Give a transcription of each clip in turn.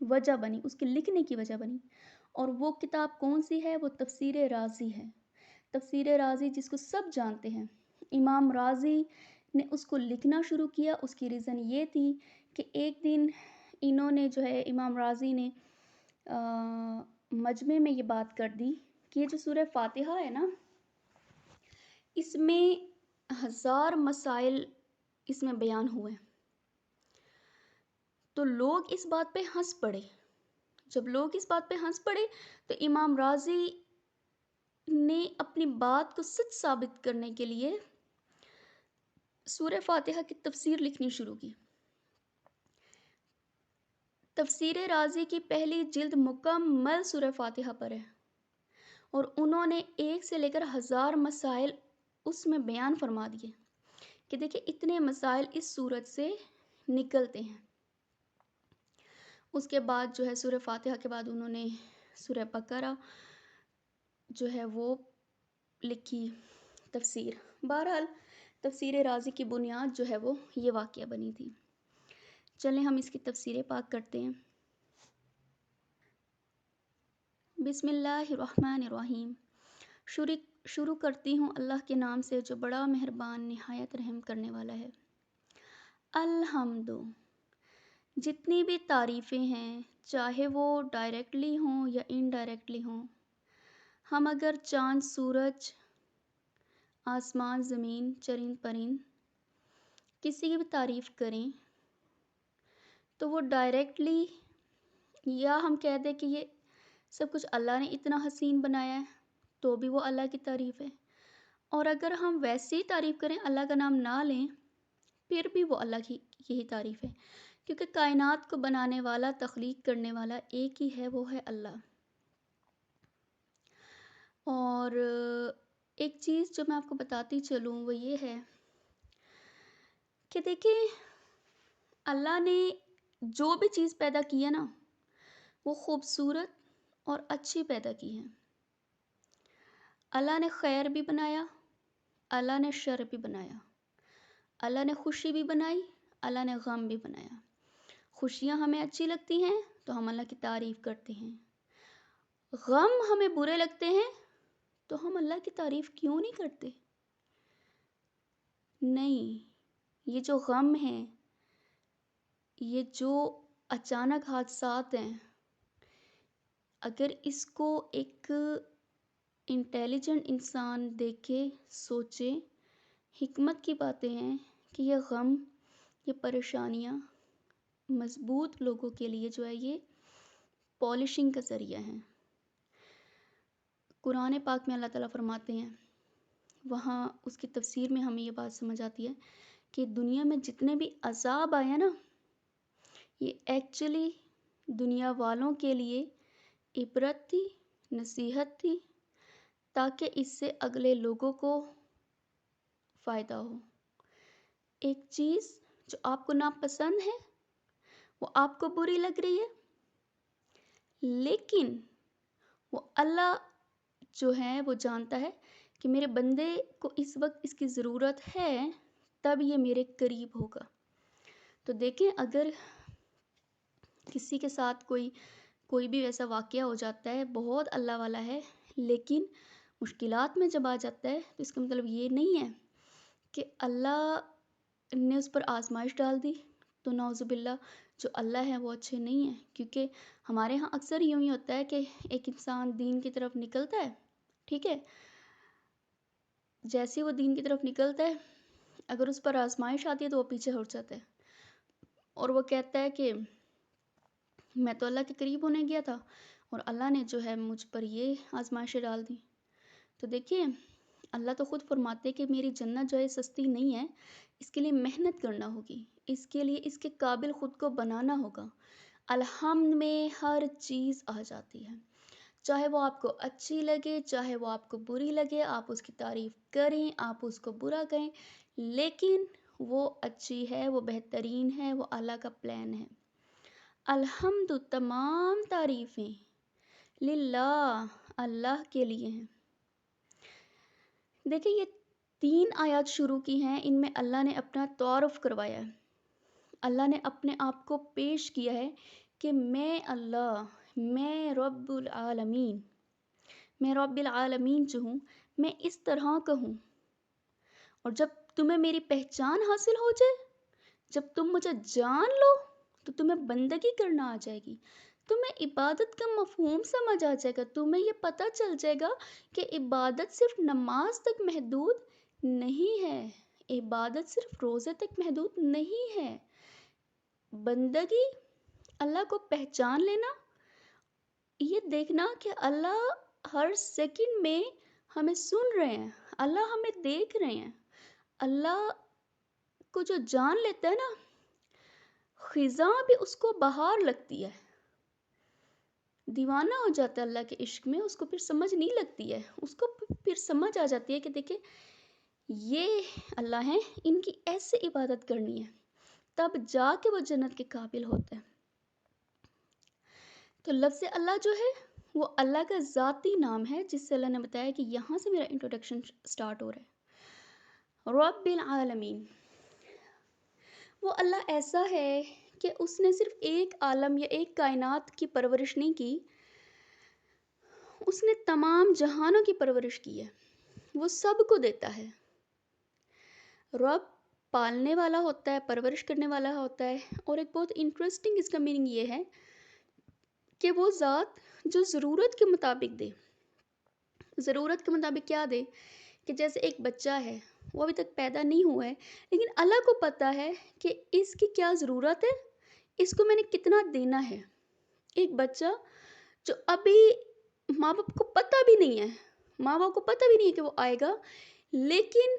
وجہ بنی، اس کے لکھنے کی وجہ بنی. اور وہ کتاب کون سی ہے؟ وہ تفسیر رازی ہے. تفسیر رازی جس کو سب جانتے ہیں. امام رازی نے اس کو لکھنا شروع کیا. اس کی ریزن یہ تھی کہ ایک دن انہوں نے جو ہے امام رازی نے مجمع میں یہ بات کر دی کہ یہ جو سورہ فاتحہ ہے نا، اس میں 1000 مسائل اس میں بیان ہوئے. تو لوگ اس بات پہ ہنس پڑے. جب لوگ اس بات پہ ہنس پڑے تو امام رازی نے اپنی بات کو سچ ثابت کرنے کے لیے سورہ فاتحہ کی تفسیر لکھنی شروع کی. تفسیر رازی کی پہلی جلد مکمل سورہ فاتحہ پر ہے، اور انہوں نے 1 سے لے کر 1000 مسائل اس میں بیان فرما دیے کہ دیکھیں اتنے مسائل اس سورت سے نکلتے ہیں. اس کے بعد جو ہے سورہ فاتحہ کے بعد انہوں نے سورہ بقرہ جو ہے وہ لکھی تفسیر. بہرحال تفسیر رازی کی بنیاد جو ہے وہ یہ واقعہ بنی تھی. چلیں ہم اس کی تفسیر پاک کرتے ہیں. بسم اللہ الرحمن الرحیم. شروع کرتی ہوں اللہ کے نام سے جو بڑا مہربان نہایت رحم کرنے والا ہے. الحمد، جتنی بھی تعریفیں ہیں چاہے وہ ڈائریکٹلی ہوں یا انڈائریکٹلی ہوں، ہم اگر چاند سورج آسمان زمین چرند پرند کسی کی بھی تعریف کریں تو وہ ڈائریکٹلی، یا ہم کہہ دیں کہ یہ سب کچھ اللہ نے اتنا حسین بنایا ہے تو بھی وہ اللہ کی تعریف ہے. اور اگر ہم ویسی تعریف کریں اللہ کا نام نہ لیں پھر بھی وہ اللہ کی یہی تعریف ہے، کیونکہ کائنات کو بنانے والا تخلیق کرنے والا ایک ہی ہے، وہ ہے اللہ. اور ایک چیز جو میں آپ کو بتاتی چلوں وہ یہ ہے کہ دیکھیں اللہ نے جو بھی چیز پیدا کی ہے نا وہ خوبصورت اور اچھی پیدا کی ہے. اللہ نے خیر بھی بنایا، اللہ نے شر بھی بنایا، اللہ نے خوشی بھی بنائی، اللہ نے غم بھی بنایا. خوشیاں ہمیں اچھی لگتی ہیں تو ہم اللہ کی تعریف کرتے ہیں، غم ہمیں برے لگتے ہیں تو ہم اللہ کی تعریف کیوں نہیں کرتے؟ نہیں، یہ جو غم ہیں، یہ جو اچانک حادثات ہیں، اگر اس کو ایک انٹیلیجنٹ انسان دیکھے سوچے، حکمت کی باتیں ہیں کہ یہ غم، یہ پریشانیاں مضبوط لوگوں کے لیے جو ہے یہ پالشنگ کا ذریعہ ہیں. قرآن پاک میں اللہ تعالیٰ فرماتے ہیں، وہاں اس کی تفسیر میں ہمیں یہ بات سمجھ آتی ہے کہ دنیا میں جتنے بھی عذاب آئے ہیں نا، یہ ایکچولی دنیا والوں کے لیے عبرت تھی، نصیحت تھی، تاکہ اس سے اگلے لوگوں کو فائدہ ہو. ایک چیز جو آپ کو ناپسند ہے، وہ آپ کو بری لگ رہی ہے، لیکن وہ اللہ جو ہے وہ جانتا ہے کہ میرے بندے کو اس وقت اس کی ضرورت ہے، تب یہ میرے قریب ہوگا. تو دیکھیں اگر کسی کے ساتھ کوئی بھی ویسا واقعہ ہو جاتا ہے، بہت اللہ والا ہے، لیکن مشکلات میں جب آ جاتا ہے تو اس کا مطلب یہ نہیں ہے کہ اللہ نے اس پر آزمائش ڈال دی. تو نعوذ باللہ جو اللہ ہے وہ اچھے نہیں ہیں، کیونکہ ہمارے ہاں اکثر یوں ہی ہوتا ہے کہ ایک انسان دین کی طرف نکلتا ہے، ٹھیک ہے، جیسے وہ دین کی طرف نکلتا ہے اگر اس پر آزمائش آتی ہے تو وہ پیچھے ہٹ جاتا ہے اور وہ کہتا ہے کہ میں تو اللہ کے قریب ہونے گیا تھا اور اللہ نے جو ہے مجھ پر یہ آزمائشیں ڈال دی. تو دیکھیے اللہ تو خود فرماتے کہ میری جنت جو ہے سستی نہیں ہے، اس کے لیے محنت کرنا ہوگی، اس کے لیے اس کے قابل خود کو بنانا ہوگا. الحمد میں ہر چیز آ جاتی ہے، چاہے وہ آپ کو اچھی لگے چاہے وہ آپ کو بری لگے، آپ اس کی تعریف کریں آپ اس کو برا کہیں، لیکن وہ اچھی ہے، وہ بہترین ہے، وہ اللہ کا پلان ہے. الحمد، تمام تعریفیں للہ، اللہ کے لیے ہیں. دیکھیں یہ 3 آیات شروع کی ہیں، ان میں اللہ نے اپنا تعارف کروایا ہے، اللہ نے اپنے آپ کو پیش کیا ہے کہ میں اللہ، میں رب العالمین، میں رب العالمین جو ہوں، میں اس طرح کا ہوں. اور جب تمہیں میری پہچان حاصل ہو جائے، جب تم مجھے جان لو، تو تمہیں بندگی کرنا آ جائے گی، تمہیں عبادت کا مفہوم سمجھ آ جائے گا، تمہیں یہ پتہ چل جائے گا کہ عبادت صرف نماز تک محدود نہیں ہے، عبادت صرف روزے تک محدود نہیں ہے. بندگی، اللہ کو پہچان لینا، یہ دیکھنا کہ اللہ ہر سیکنڈ میں ہمیں سن رہے ہیں، اللہ ہمیں دیکھ رہے ہیں. اللہ کو جو جان لیتا ہے نا، خزاں بھی اس کو بہار لگتی ہے، دیوانہ ہو جاتا ہے اللہ کے عشق میں، اس کو پھر سمجھ نہیں لگتی ہے، اس کو پھر سمجھ آ جاتی ہے کہ دیکھیں یہ اللہ ہیں، ان کی ایسے عبادت کرنی ہے، تب جا کے وہ جنت کے قابل ہوتا ہے. تو لفظ اللہ جو ہے وہ اللہ کا ذاتی نام ہے، جس سے اللہ نے بتایا کہ یہاں سے میرا انٹروڈکشن سٹارٹ ہو رہا ہے. رب العالمین، وہ اللہ ایسا ہے کہ اس نے صرف ایک عالم یا ایک کائنات کی پرورش نہیں کی، اس نے تمام جہانوں کی پرورش کی ہے، وہ سب کو دیتا ہے. رب پالنے والا ہوتا ہے، پرورش کرنے والا ہوتا ہے. اور ایک بہت انٹرسٹنگ اس کا میننگ یہ ہے کہ وہ ذات جو ضرورت کے مطابق دے. ضرورت کے مطابق کیا دے؟ کہ جیسے ایک بچہ ہے، وہ ابھی تک پیدا نہیں ہوا ہے، لیکن اللہ کو پتہ ہے کہ اس کی کیا ضرورت ہے، اس کو میں نے کتنا دینا ہے. ایک بچہ جو ابھی ماں باپ کو پتہ بھی نہیں ہے، ماں باپ کو پتہ بھی نہیں ہے کہ وہ آئے گا، لیکن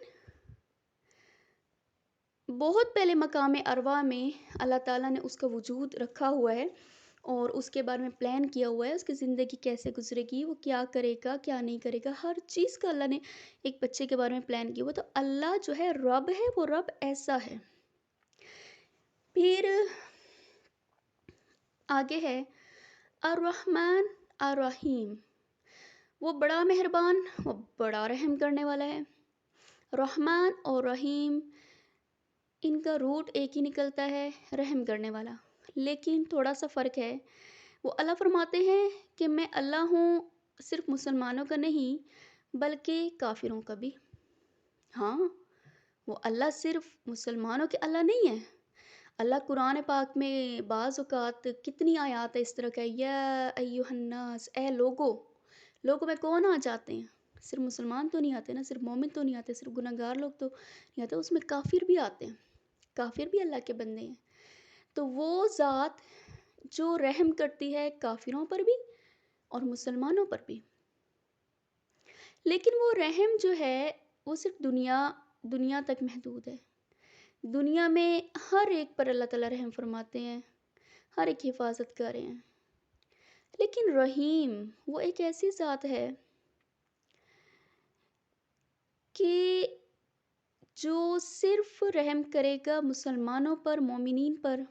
بہت پہلے مقام ارواح میں اللہ تعالیٰ نے اس کا وجود رکھا ہوا ہے اور اس کے بارے میں پلان کیا ہوا ہے، اس کی زندگی کیسے گزرے گی، وہ کیا کرے گا، کیا نہیں کرے گا، ہر چیز کا اللہ نے ایک بچے کے بارے میں پلان کیا ہوا. تو اللہ جو ہے رب ہے، وہ رب ایسا ہے. پھر آگے ہے الرحمن الرحیم، وہ بڑا مہربان، وہ بڑا رحم کرنے والا ہے. رحمان اور رحیم، ان کا روٹ ایک ہی نکلتا ہے، رحم کرنے والا، لیکن تھوڑا سا فرق ہے. وہ اللہ فرماتے ہیں کہ میں اللہ ہوں صرف مسلمانوں کا نہیں بلکہ کافروں کا بھی. ہاں، وہ اللہ صرف مسلمانوں کے اللہ نہیں ہے. اللہ قرآن پاک میں بعض اوقات کتنی آیات ہے اس طرح کا، یا ایہا الناس، اے لوگوں میں کون آ جاتے ہیں؟ صرف مسلمان تو نہیں آتے نا، صرف مومن تو نہیں آتے، صرف گناہ گار لوگ تو نہیں آتے، اس میں کافر بھی آتے ہیں، کافر بھی اللہ کے بندے ہیں. تو وہ ذات جو رحم کرتی ہے کافروں پر بھی اور مسلمانوں پر بھی، لیکن وہ رحم جو ہے وہ صرف دنیا تک محدود ہے. دنیا میں ہر ایک پر اللہ تعالیٰ رحم فرماتے ہیں، ہر ایک کی حفاظت کر رہے ہیں. لیکن رحیم وہ ایک ایسی ذات ہے کہ جو صرف رحم کرے گا مسلمانوں پر، مومنین پر.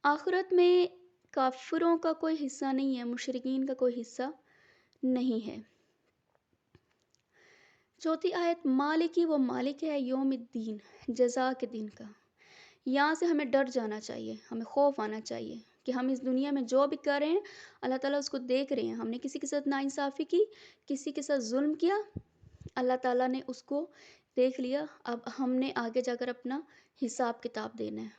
آخرت میں کافروں کا کوئی حصہ نہیں ہے، مشرکین کا کوئی حصہ نہیں ہے. چوتھی آیت مالکی، وہ مالک ہے یوم الدین، جزا کے دن کا. یہاں سے ہمیں ڈر جانا چاہیے، ہمیں خوف آنا چاہیے کہ ہم اس دنیا میں جو بھی کر رہے ہیں اللہ تعالیٰ اس کو دیکھ رہے ہیں. ہم نے کسی کے ساتھ ناانصافی کی، کسی کے ساتھ ظلم کیا، اللہ تعالیٰ نے اس کو دیکھ لیا، اب ہم نے آگے جا کر اپنا حساب کتاب دینا ہے.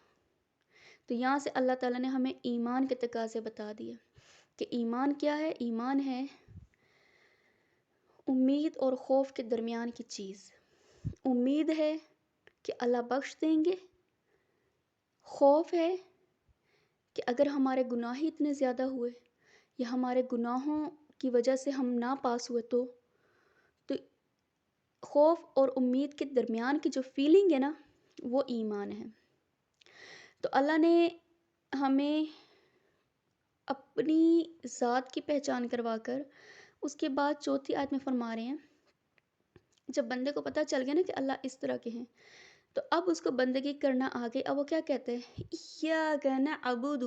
تو یہاں سے اللہ تعالیٰ نے ہمیں ایمان کے تقاضے بتا دیے کہ ایمان کیا ہے. ایمان ہے امید اور خوف کے درمیان کی چیز. امید ہے کہ اللہ بخش دیں گے، خوف ہے کہ اگر ہمارے گناہ ہی اتنے زیادہ ہوئے یا ہمارے گناہوں کی وجہ سے ہم نہ پاس ہوئے تو خوف اور امید کے درمیان کی جو فیلنگ ہے نا، وہ ایمان ہے. تو اللہ نے ہمیں اپنی ذات کی پہچان کروا کر اس کے بعد چوتھی آیت میں فرما رہے ہیں، جب بندے کو پتہ چل گیا نا کہ اللہ اس طرح کے ہیں، تو اب اس کو بندگی کرنا آگے. اب وہ کیا کہتے ہیں؟ ایاک نعبد،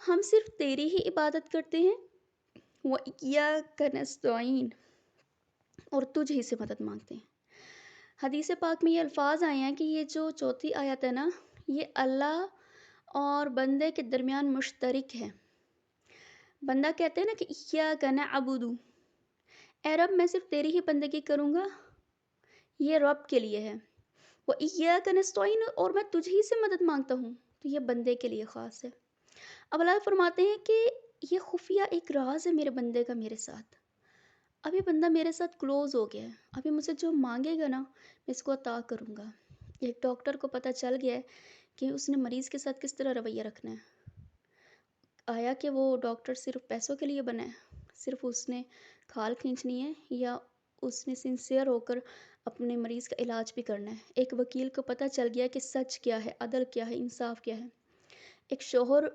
ہم صرف تیری ہی عبادت کرتے ہیں، وایاک نستعین، اور تجھ ہی سے مدد مانگتے ہیں. حدیث پاک میں یہ الفاظ آئے ہیں کہ یہ جو چوتھی آیت ہے نا، یہ اللہ اور بندے کے درمیان مشترک ہے. بندہ کہتے ہیں نا کہ ایاک نعبد، اے رب میں صرف تیری ہی بندگی کروں گا، یہ رب کے لیے ہے. وہ ایاک نستعین، اور میں تجھ ہی سے مدد مانگتا ہوں، تو یہ بندے کے لیے خاص ہے. اب اللہ فرماتے ہیں کہ یہ خفیہ ایک راز ہے میرے بندے کا میرے ساتھ. اب یہ بندہ میرے ساتھ کلوز ہو گیا ہے، ابھی مجھ سے جو مانگے گا نا میں اس کو عطا کروں گا. ایک ڈاکٹر کو پتہ چل گیا ہے کہ اس نے مریض کے ساتھ کس طرح رویہ رکھنا ہے. آیا کہ وہ ڈاکٹر صرف پیسوں کے لیے بنا ہے، صرف اس نے کھال کھینچنی ہے، یا اس نے سنسیئر ہو کر اپنے مریض کا علاج بھی کرنا ہے. ایک وکیل کو پتہ چل گیا کہ سچ کیا ہے، عدل کیا ہے، انصاف کیا ہے. ایک شوہر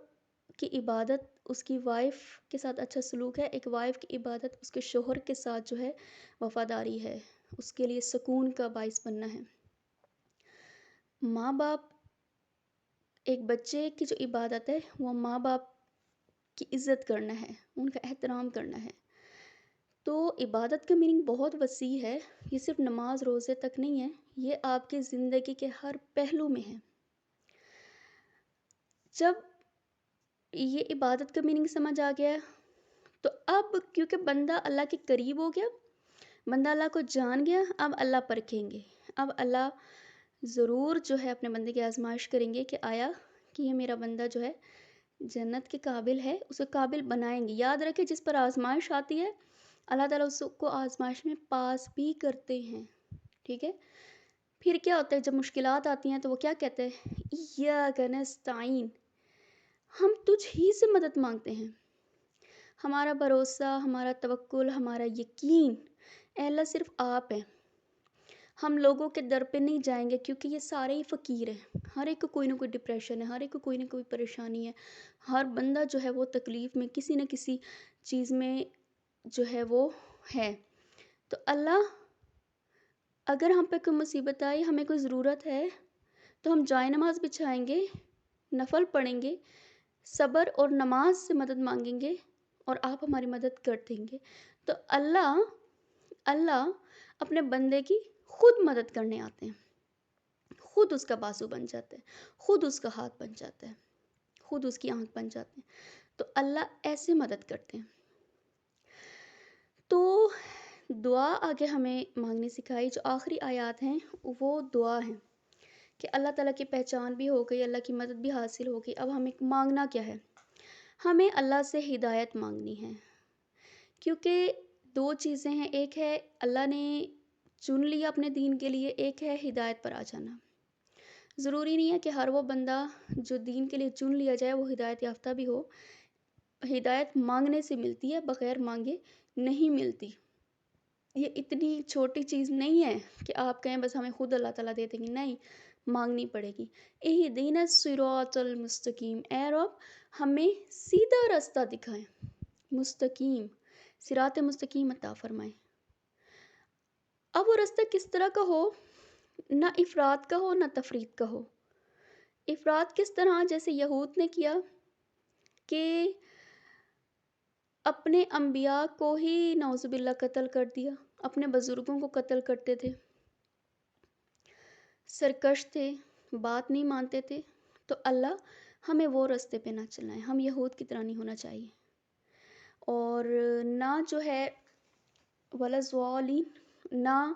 کی عبادت اس کی وائف کے ساتھ اچھا سلوک ہے، ایک وائف کی عبادت اس کے شوہر کے ساتھ جو ہے وفاداری ہے، اس کے لیے سکون کا باعث بننا ہے. ماں باپ، ایک بچے کی جو عبادت ہے وہ ماں باپ کی عزت کرنا ہے، ان کا احترام کرنا ہے. تو عبادت کا میننگ بہت وسیع ہے، یہ صرف نماز روزے تک نہیں ہے، یہ آپ کی زندگی کے ہر پہلو میں ہے. جب یہ عبادت کا میننگ سمجھ آ گیا تو اب کیونکہ بندہ اللہ کے قریب ہو گیا، بندہ اللہ کو جان گیا، اب اللہ پرکھیں گے. اب اللہ ضرور جو ہے اپنے بندے کی آزمائش کریں گے کہ آیا کہ یہ میرا بندہ جو ہے جنت کے قابل ہے، اسے قابل بنائیں گے. یاد رکھے جس پر آزمائش آتی ہے اللہ تعالیٰ اس کو آزمائش میں پاس بھی کرتے ہیں. ٹھیک ہے. پھر کیا ہوتا ہے جب مشکلات آتی ہیں تو وہ کیا کہتے ہیں؟ ایاک نستعین، ہم تجھ ہی سے مدد مانگتے ہیں. ہمارا بھروسہ، ہمارا توکل، ہمارا یقین اے اللہ صرف آپ ہیں. ہم لوگوں کے در پہ نہیں جائیں گے کیونکہ یہ سارے ہی فقیر ہیں، ہر ایک کو کوئی نہ کوئی ڈپریشن ہے، ہر ایک کو کوئی نہ کوئی پریشانی ہے، ہر بندہ جو ہے وہ تکلیف میں کسی نہ کسی چیز میں جو ہے وہ ہے. تو اللہ اگر ہم پہ کوئی مصیبت آئی، ہمیں کوئی ضرورت ہے تو ہم جائے نماز بچھائیں گے، نفل پڑھیں گے، صبر اور نماز سے مدد مانگیں گے اور آپ ہماری مدد کر دیں گے. تو اللہ اپنے بندے کی خود مدد کرنے آتے ہیں، خود اس کا بازو بن جاتے ہیں، خود اس کا ہاتھ بن جاتا ہے، خود اس کی آنکھ بن جاتے ہیں. تو اللہ ایسے مدد کرتے ہیں. تو دعا آگے ہمیں مانگنی سکھائی. جو آخری آیات ہیں وہ دعا ہیں کہ اللہ تعالیٰ کی پہچان بھی ہو گئی، اللہ کی مدد بھی حاصل ہو گئی. اب ہمیں مانگنا کیا ہے؟ ہمیں اللہ سے ہدایت مانگنی ہے، کیونکہ دو چیزیں ہیں، ایک ہے اللہ نے چن لیا اپنے دین کے لیے، ایک ہے ہدایت پر آ جانا. ضروری نہیں ہے کہ ہر وہ بندہ جو دین کے لیے چن لیا جائے وہ ہدایت یافتہ بھی ہو. ہدایت مانگنے سے ملتی ہے، بغیر مانگے نہیں ملتی. یہ اتنی چھوٹی چیز نہیں ہے کہ آپ کہیں بس ہمیں خود اللہ تعالیٰ دے دیں گے، نہیں، مانگنی پڑے گی. اہدنا الصراط المستقیم، اے رب ہمیں سیدھا راستہ دکھائیں، مستقیم، صراط مستقیم عطا فرمائیں. اب وہ راستہ کس طرح کا ہو؟ نہ افراد کا ہو نہ تفرید کا ہو. افراد کس طرح؟ جیسے یہود نے کیا کہ اپنے انبیاء کو ہی نعوذ باللہ قتل کر دیا، اپنے بزرگوں کو قتل کرتے تھے، سرکش تھے، بات نہیں مانتے تھے. تو اللہ ہمیں وہ راستے پہ نہ چلائیں، ہم یہود کی طرح نہیں ہونا چاہیے. اور نہ جو ہے ولا ضالین، نہ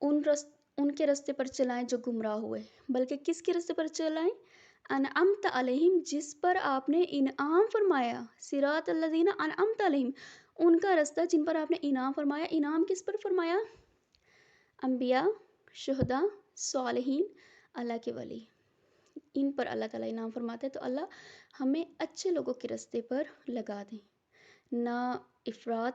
ان کے راستے پر چلائیں جو گمراہ ہوئے، بلکہ کس کے راستے پر چلائیں؟ انعمت علیہم، جس پر آپ نے انعام فرمایا. صراط الذین انعمت علیہم، ان کا راستہ جن پر آپ نے انعام فرمایا. انعام کس پر فرمایا؟ انبیاء، شہداء، صالحین، اللہ کے ولی، ان پر اللہ تعالیٰ انعام فرماتے ہیں. تو اللہ ہمیں اچھے لوگوں کے راستے پر لگا دیں، نہ افراد